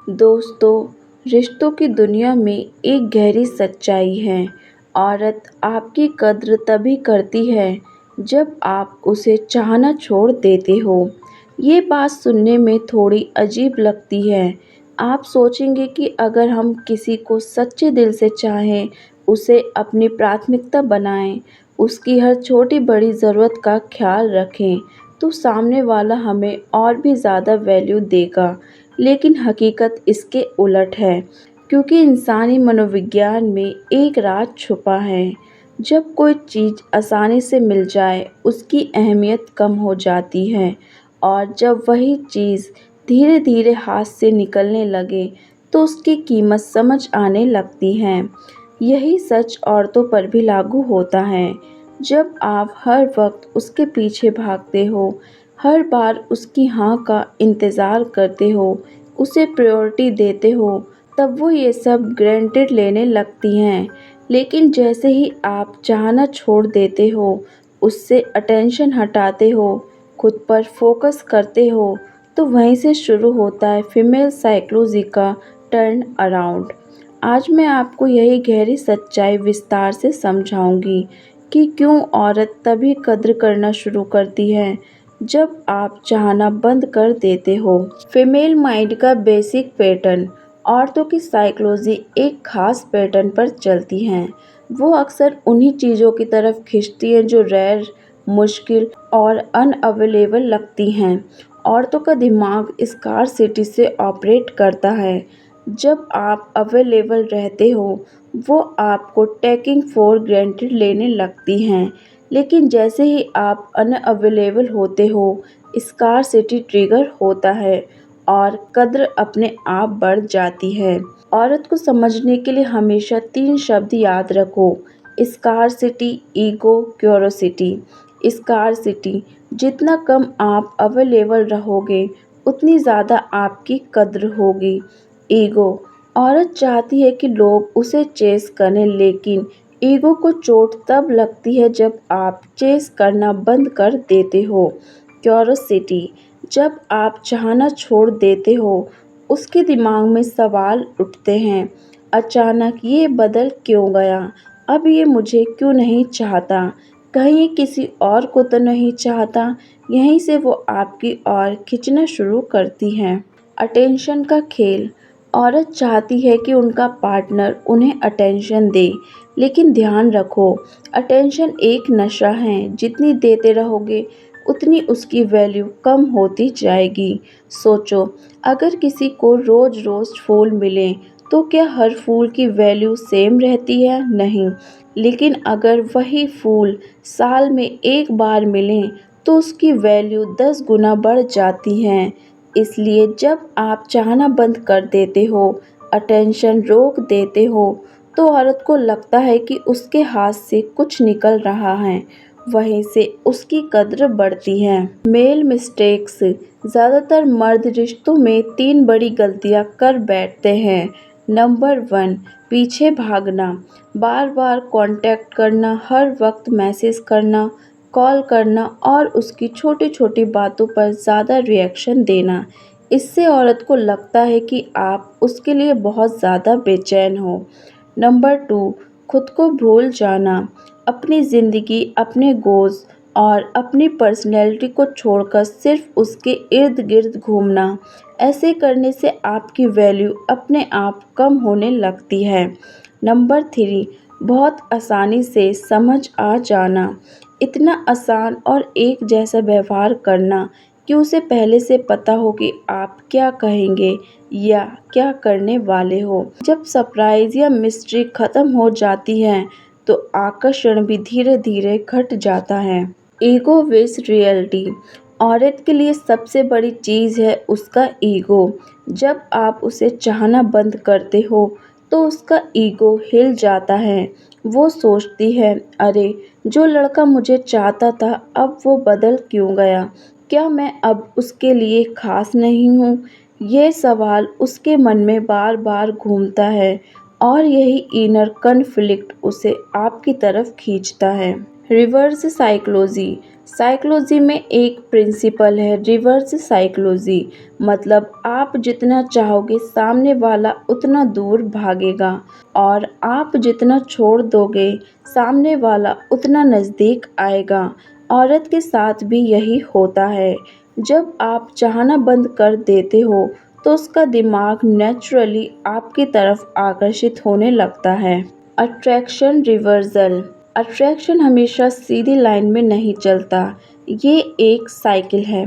दोस्तों, रिश्तों की दुनिया में एक गहरी सच्चाई है। औरत आपकी कद्र तभी करती है जब आप उसे चाहना छोड़ देते हो। ये बात सुनने में थोड़ी अजीब लगती है। आप सोचेंगे कि अगर हम किसी को सच्चे दिल से चाहें, उसे अपनी प्राथमिकता बनाएं, उसकी हर छोटी बड़ी ज़रूरत का ख्याल रखें, तो सामने वाला हमें और भी ज़्यादा वैल्यू देगा। लेकिन हकीकत इसके उलट है, क्योंकि इंसानी मनोविज्ञान में एक राज छुपा है। जब कोई चीज़ आसानी से मिल जाए, उसकी अहमियत कम हो जाती है, और जब वही चीज़ धीरे धीरे हाथ से निकलने लगे, तो उसकी कीमत समझ आने लगती है। यही सच औरतों पर भी लागू होता है। जब आप हर वक्त उसके पीछे भागते हो, हर बार उसकी हाँ का इंतज़ार करते हो, उसे प्रायोरिटी देते हो, तब वो ये सब ग्रांटेड लेने लगती हैं। लेकिन जैसे ही आप चाहना छोड़ देते हो, उससे अटेंशन हटाते हो, खुद पर फोकस करते हो, तो वहीं से शुरू होता है फीमेल साइकोलॉजी का टर्न अराउंड। आज मैं आपको यही गहरी सच्चाई विस्तार से समझाऊंगी कि क्यों औरत तभी कद्र करना शुरू करती है जब आप चाहना बंद कर देते हो। फीमेल माइंड का बेसिक पैटर्न। औरतों की साइकोलॉजी एक खास पैटर्न पर चलती हैं। वो अक्सर उन्हीं चीज़ों की तरफ खींचती हैं जो रेयर, मुश्किल और अनअवेलेबल लगती हैं। औरतों का दिमाग स्कार्सिटी से ऑपरेट करता है। जब आप अवेलेबल रहते हो, वो आपको टेकिंग फॉर ग्रांटेड लेने लगती हैं। लेकिन जैसे ही आप अनअवेलेबल होते हो, स्कार्सिटी ट्रिगर होता है और कद्र अपने आप बढ़ जाती है। औरत को समझने के लिए हमेशा 3 शब्द याद रखो: स्कार्सिटी, ईगो, क्यूरोसिटी। स्कार्सिटी: जितना कम आप अवेलेबल रहोगे, उतनी ज़्यादा आपकी कद्र होगी। ईगो: औरत चाहती है कि लोग उसे चेस करें, लेकिन ईगो को चोट तब लगती है जब आप चेस करना बंद कर देते हो। क्यूरोसिटी: जब आप चाहना छोड़ देते हो, उसके दिमाग में सवाल उठते हैं, अचानक ये बदल क्यों गया, अब ये मुझे क्यों नहीं चाहता, कहीं ये किसी और को तो नहीं चाहता। यहीं से वो आपकी ओर खींचना शुरू करती हैं। अटेंशन का खेल। औरत चाहती है कि उनका पार्टनर उन्हें अटेंशन दे, लेकिन ध्यान रखो, अटेंशन एक नशा है। जितनी देते रहोगे, उतनी उसकी वैल्यू कम होती जाएगी। सोचो, अगर किसी को रोज़ रोज़ फूल मिलें, तो क्या हर फूल की वैल्यू सेम रहती है? नहीं। लेकिन अगर वही फूल साल में एक बार मिलें, तो उसकी वैल्यू 10 गुना बढ़ जाती है। इसलिए जब आप चाहना बंद कर देते हो, अटेंशन रोक देते हो, तो औरत को लगता है कि उसके हाथ से कुछ निकल रहा है। वहीं से उसकी कद्र बढ़ती है। Male mistakes. ज़्यादातर मर्द रिश्तों में 3 बड़ी गलतियां कर बैठते हैं। नंबर 1, पीछे भागना। बार बार कांटेक्ट करना, हर वक्त मैसेज करना, कॉल करना और उसकी छोटी छोटी बातों पर ज़्यादा रिएक्शन देना। इससे औरत को लगता है कि आप उसके लिए बहुत ज़्यादा बेचैन हो। नंबर 2, खुद को भूल जाना। अपनी ज़िंदगी, अपने गोल्स और अपनी पर्सनैलिटी को छोड़कर सिर्फ उसके इर्द गिर्द घूमना। ऐसे करने से आपकी वैल्यू अपने आप कम होने लगती है। नंबर 3, बहुत आसानी से समझ आ जाना। इतना आसान और एक जैसा व्यवहार करना कि उसे पहले से पता हो कि आप क्या कहेंगे या क्या करने वाले हो। जब सरप्राइज़ या मिस्ट्री खत्म हो जाती है, तो आकर्षण भी धीरे धीरे घट जाता है। ईगो विस रियलिटी। औरत के लिए सबसे बड़ी चीज़ है उसका ईगो। जब आप उसे चाहना बंद करते हो, तो उसका ईगो हिल जाता है। वो सोचती है, अरे, जो लड़का मुझे चाहता था, अब वो बदल क्यों गया? क्या मैं अब उसके लिए खास नहीं हूँ? ये सवाल उसके मन में बार बार घूमता है, और यही इनर कन्फ्लिक्ट उसे आपकी तरफ खींचता है। Reverse psychology. साइकोलॉजी में एक प्रिंसिपल है रिवर्स साइकोलॉजी, मतलब आप जितना चाहोगे सामने वाला उतना दूर भागेगा और आप जितना छोड़ दोगे सामने वाला उतना नज़दीक आएगा। औरत के साथ भी यही होता है। जब आप चाहना बंद कर देते हो तो उसका दिमाग नेचुरली आपकी तरफ आकर्षित होने लगता है। Attraction reversal. अट्रैक्शन हमेशा सीधी लाइन में नहीं चलता, ये एक साइकिल है।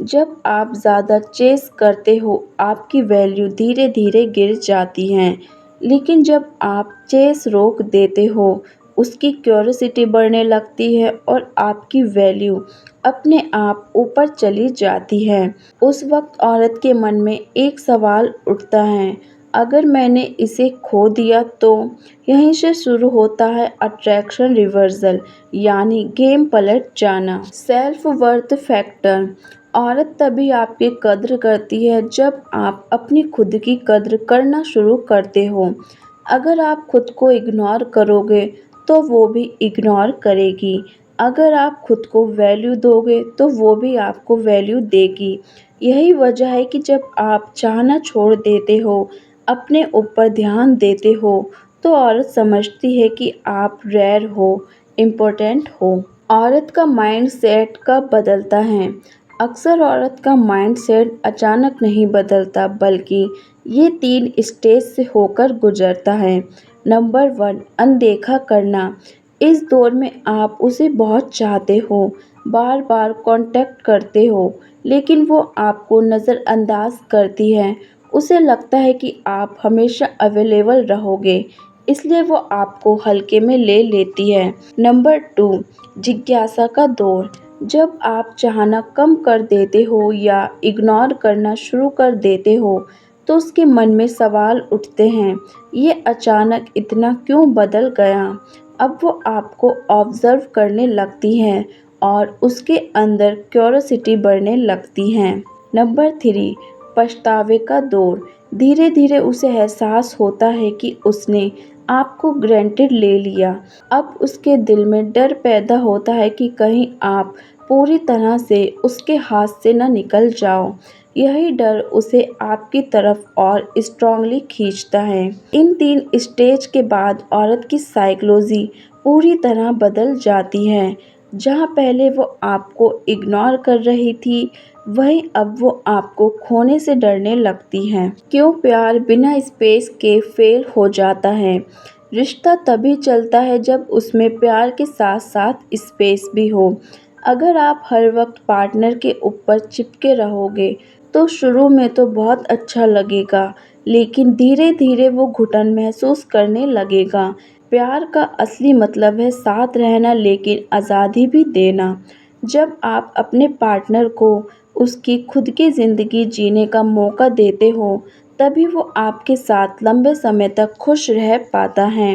जब आप ज़्यादा चेस करते हो आपकी वैल्यू धीरे धीरे गिर जाती है, लेकिन जब आप चेस रोक देते हो उसकी क्यूरियोसिटी बढ़ने लगती है और आपकी वैल्यू अपने आप ऊपर चली जाती है। उस वक्त औरत के मन में एक सवाल उठता है, अगर मैंने इसे खो दिया तो। यहीं से शुरू होता है अट्रैक्शन रिवर्सल, यानी गेम पलट जाना। Self worth factor. औरत तभी आपकी कद्र करती है जब आप अपनी खुद की कद्र करना शुरू करते हो। अगर आप खुद को इग्नोर करोगे तो वो भी इग्नोर करेगी। अगर आप खुद को वैल्यू दोगे तो वो भी आपको वैल्यू देगी। यही वजह है कि जब आप चाहना छोड़ देते हो, अपने ऊपर ध्यान देते हो, तो औरत समझती है कि आप रेयर हो, इम्पोर्टेंट हो। औरत का माइंड सेट कब बदलता है? अक्सर औरत का माइंड सेट अचानक नहीं बदलता, बल्कि ये 3 स्टेज से होकर गुजरता है। नंबर 1, अनदेखा करना। इस दौर में आप उसे बहुत चाहते हो, बार बार कांटेक्ट करते हो, लेकिन वो आपको नज़रअंदाज करती है। उसे लगता है कि आप हमेशा अवेलेबल रहोगे, इसलिए वो आपको हल्के में ले लेती है। नंबर 2, जिज्ञासा का दौर। जब आप चाहना कम कर देते हो या इग्नोर करना शुरू कर देते हो, तो उसके मन में सवाल उठते हैं, ये अचानक इतना क्यों बदल गया? अब वो आपको ऑब्जर्व करने लगती हैं और उसके अंदर क्यूरियोसिटी बढ़ने लगती है। नंबर 3, पछतावे का दौर। धीरे धीरे उसे एहसास होता है कि उसने आपको ग्रांटेड ले लिया। अब उसके दिल में डर पैदा होता है कि कहीं आप पूरी तरह से उसके हाथ से न निकल जाओ। यही डर उसे आपकी तरफ और स्ट्रांगली खींचता है। इन 3 स्टेज के बाद औरत की साइकोलॉजी पूरी तरह बदल जाती है। जहाँ पहले वो आपको इग्नोर कर रही थी, वहीं अब वो आपको खोने से डरने लगती हैं। क्यों प्यार बिना स्पेस के फेल हो जाता है? रिश्ता तभी चलता है जब उसमें प्यार के साथ साथ स्पेस भी हो। अगर आप हर वक्त पार्टनर के ऊपर चिपके रहोगे तो शुरू में तो बहुत अच्छा लगेगा, लेकिन धीरे धीरे वो घुटन महसूस करने लगेगा। प्यार का असली मतलब है साथ रहना, लेकिन आज़ादी भी देना। जब आप अपने पार्टनर को उसकी खुद की ज़िंदगी जीने का मौका देते हो, तभी वो आपके साथ लंबे समय तक खुश रह पाता है।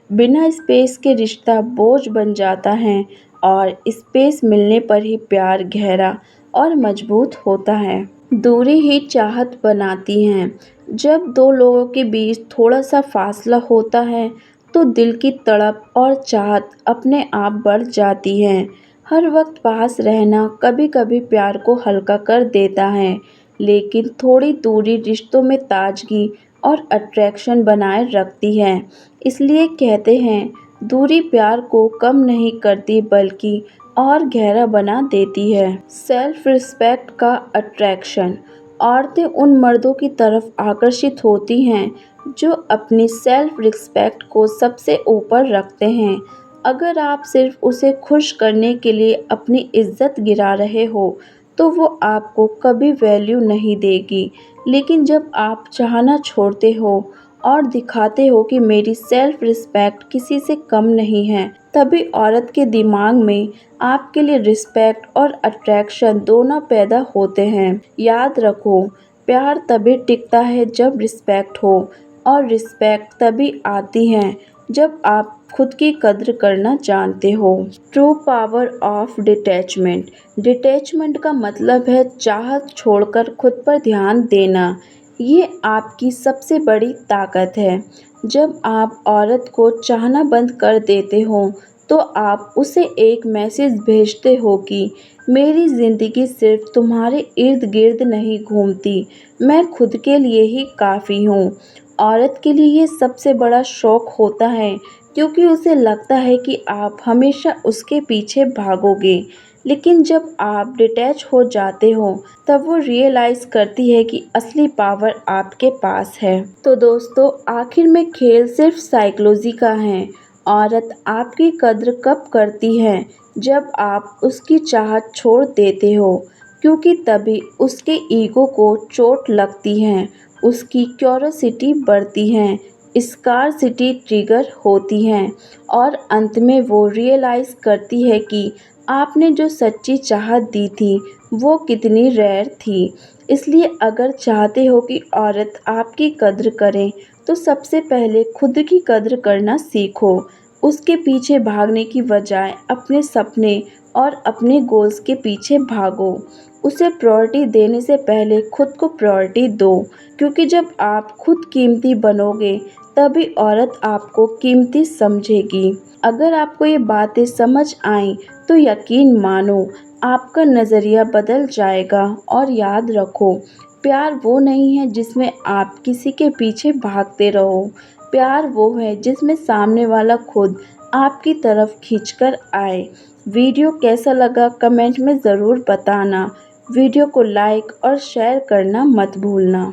बिना स्पेस के रिश्ता बोझ बन जाता है और स्पेस मिलने पर ही प्यार गहरा और मजबूत होता है। दूरी ही चाहत बनाती है। जब 2 लोगों के बीच थोड़ा सा फासला होता है तो दिल की तड़प और चाहत अपने आप बढ़ जाती है। हर वक्त पास रहना कभी कभी प्यार को हल्का कर देता है, लेकिन थोड़ी दूरी रिश्तों में ताजगी और अट्रैक्शन बनाए रखती है। इसलिए कहते हैं, दूरी प्यार को कम नहीं करती बल्कि और गहरा बना देती है। सेल्फ रिस्पेक्ट का अट्रैक्शन। औरतें उन मर्दों की तरफ आकर्षित होती हैं जो अपनी सेल्फ रिस्पेक्ट को सबसे ऊपर रखते हैं। अगर आप सिर्फ उसे खुश करने के लिए अपनी इज्जत गिरा रहे हो तो वो आपको कभी वैल्यू नहीं देगी। लेकिन जब आप चाहना छोड़ते हो और दिखाते हो कि मेरी सेल्फ रिस्पेक्ट किसी से कम नहीं है, तभी औरत के दिमाग में आपके लिए रिस्पेक्ट और अट्रैक्शन दोनों पैदा होते हैं। याद रखो, प्यार तभी टिकता है जब रिस्पेक्ट हो, और रिस्पेक्ट तभी आती है जब आप खुद की कद्र करना जानते हो। True power of detachment. Detachment का मतलब है चाहत छोड़कर खुद पर ध्यान देना। ये आपकी सबसे बड़ी ताकत है। जब आप औरत को चाहना बंद कर देते हो तो आप उसे एक मैसेज भेजते हो कि मेरी ज़िंदगी सिर्फ तुम्हारे इर्द गिर्द नहीं घूमती, मैं खुद के लिए ही काफ़ी हूँ। औरत के लिए ये सबसे बड़ा शौक होता है, क्योंकि उसे लगता है कि आप हमेशा उसके पीछे भागोगे। लेकिन जब आप डिटैच हो जाते हो, तब वो रियलाइज़ करती है कि असली पावर आपके पास है। तो दोस्तों, आखिर में खेल सिर्फ साइकोलॉजी का है। औरत आपकी कद्र कब करती है? जब आप उसकी चाहत छोड़ देते हो, क्योंकि तभी उसके ईगो को चोट लगती है, उसकी क्यूरोसिटी बढ़ती है, स्कार्सिटी ट्रिगर होती है और अंत में वो रियलाइज़ करती है कि आपने जो सच्ची चाहत दी थी वो कितनी रेयर थी। इसलिए अगर चाहते हो कि औरत आपकी कद्र करे, तो सबसे पहले खुद की कद्र करना सीखो। उसके पीछे भागने की बजाय अपने सपने और अपने गोल्स के पीछे भागो। उसे प्रायोरिटी देने से पहले खुद को प्रायोरिटी दो, क्योंकि जब आप खुद कीमती बनोगे, तभी औरत आपको कीमती समझेगी। अगर आपको ये बातें समझ आईं, तो यकीन मानो आपका नज़रिया बदल जाएगा। और याद रखो, प्यार वो नहीं है जिसमें आप किसी के पीछे भागते रहो। प्यार वो है जिसमें सामने वाला खुद आपकी तरफ खींचकर आए। वीडियो कैसा लगा कमेंट में ज़रूर बताना। वीडियो को लाइक और शेयर करना मत भूलना।